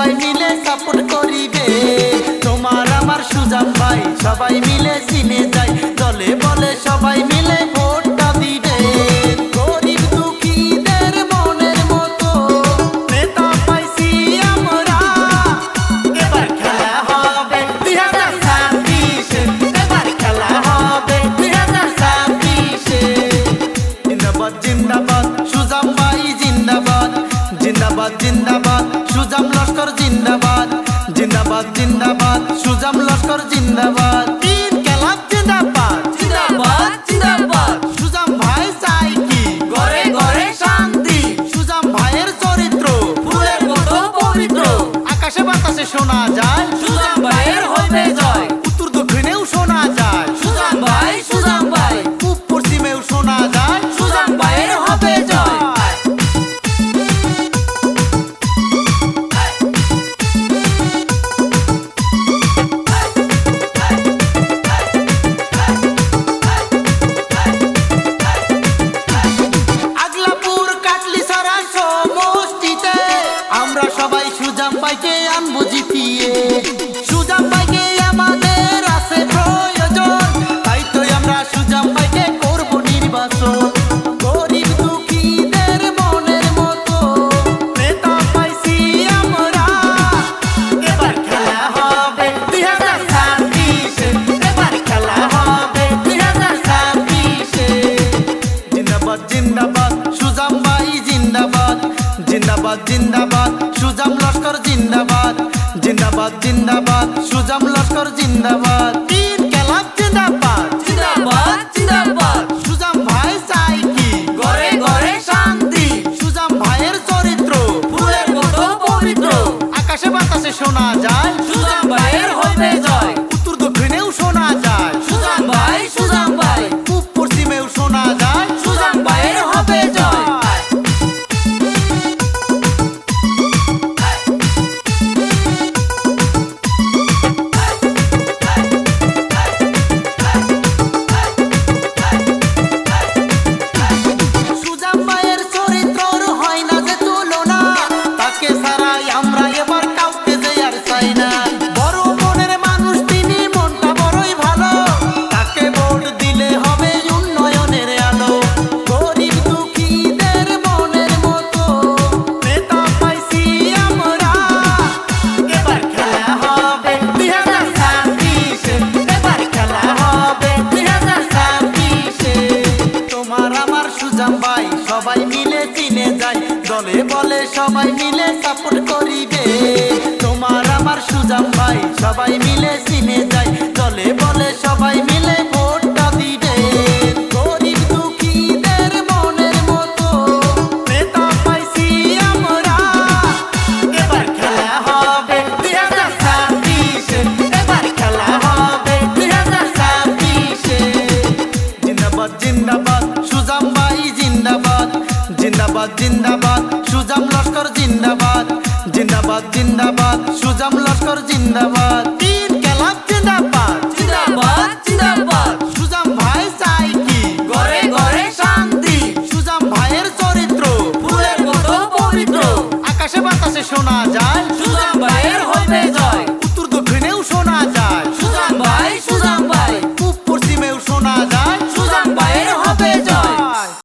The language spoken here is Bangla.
সবাই মিলে সাপোর্ট করিবে। তোমার আমার সুজাম ভাই সবাই মিলে চিনে যায়, দলে বলে সবাই মিলে ভোটটা দিবে। গরিব দুঃখীদের মনের মতো নেতা পাইছি আমরা, এবার খেলা হবে 2026, এবার খেলা হবে 2026। জিন্দাবাদ জিন্দাবাদ সুজাম ভাই জিন্দাবাদ, জিন্দাবাদ জিন্দাবাদ সুজাম লস্কর জিন্দাবাদ, জিন্দাবাদ জিন্দাবাদ সুজাম লস্কর জিন্দাবাদ। ইনকিলাব জিন্দাবাদ, জিন্দাবাদ জিন্দাবাদ। সুজাম ভাই চাই কি ঘরে ঘরে শান্তি, সুজাম ভাইয়ের চরিত্র ফুলের মতো পবিত্র। আকাশে বাতাসে শোনা যায়, সুজাম ভাইয়ের হবে জয়। উত্তর দক্ষিণেও শোনা যায়, সুজাম ভাই সুজাম ভাই, পূব পশ্চিমেও শোনা যায়, সুজাম ভাইয়ের হবে জয়। আগলাপুর কাটলি সারা সমষ্টিতে আমরা সবাই সুজাম ভাইকে আনবো জিতিয়ে। সুজাম ভাইকে আমাদের আছে প্রয়োজন, তাই তো আমরা সুজাম ভাইকে করব নির্বাচন। গরিব দুঃখীদের মনের মতো নেতা পাইছি আমরা, এবার খেলা হবে 2026, এবার খেলা হবে 2026। জিন্দাবাদ জিন্দাবাদ সুজাম ভাই জিন্দাবাদ, জিন্দাবাদ জিন্দাবাদ সুজাম লস্কর জিন্দাবাদ, জিন্দাবাদ জিন্দাবাদ সুজাম লস্কর জিন্দাবাদ। ইনকিলাব জিন্দাবাদ, জিন্দাবাদ জিন্দাবাদ। সুজাম ভাই চাই কি ঘরে ঘরে শান্তি, সুজাম ভাইয়ের চরিত্র ফুলের মতো পবিত্র। আকাশে বাতাসে শোনা যায়, সুজাম ভাইয়ের হবে জয়। উত্তর দক্ষিণেও শোনা যায়, সুজাম ভাই সুজাম ভাই, পূব পশ্চিমেও শোনা যায়, সুজাম ভাইয়ের হবে জয়। সুজাম ভাইয়ের চরিত্রর হয় না যে তুলনা, তাকে ছাড়াই আমরা এবার কাউকে যে আর চাই না। বড় মনের মানুষ তিনি, মনটা বড়ই ভালো, তাকে ভোট দিলে হবে উন্নয়নের আলো। গরিব দুঃখীদের মনের মতো নেতা পাইছি আমরা, এবার খেলা হবে 2026, এবার খেলা হবে 2026। তোমার আমার সুজাম ভাই সবাই মিলে চিনে যায়, দলে বলে সবাই মিলে সাপোর্ট করিবে। তোমার আমার সুজাম ভাই সবাই মিলে চিনে যায়, দলে বলে সবাই মিলে ভোটটা দিবে। গরিব দুঃখীদের মনের মতো নেতা পাইছি আমরা, এবার খেলা হবে 2026, এবার খেলা হবে 2026। জিন্দাবাদ জিন্দাবাদ সুজাম ভাই জিন্দাবাদ, জিন্দাবাদ জিন্দাবাদ সুজাম লস্কর জিন্দাবাদ, জিন্দাবাদ জিন্দাবাদ সুজাম লস্কর জিন্দাবাদ। ইনকিলাব জিন্দাবাদ, জিন্দাবাদ জিন্দাবাদ। সুজাম ভাই চাই কি ঘরে ঘরে শান্তি, সুজাম ভাইয়ের চরিত্র ফুলের মতো পবিত্র। আকাশে বাতাসে শোনা যায়, সুজাম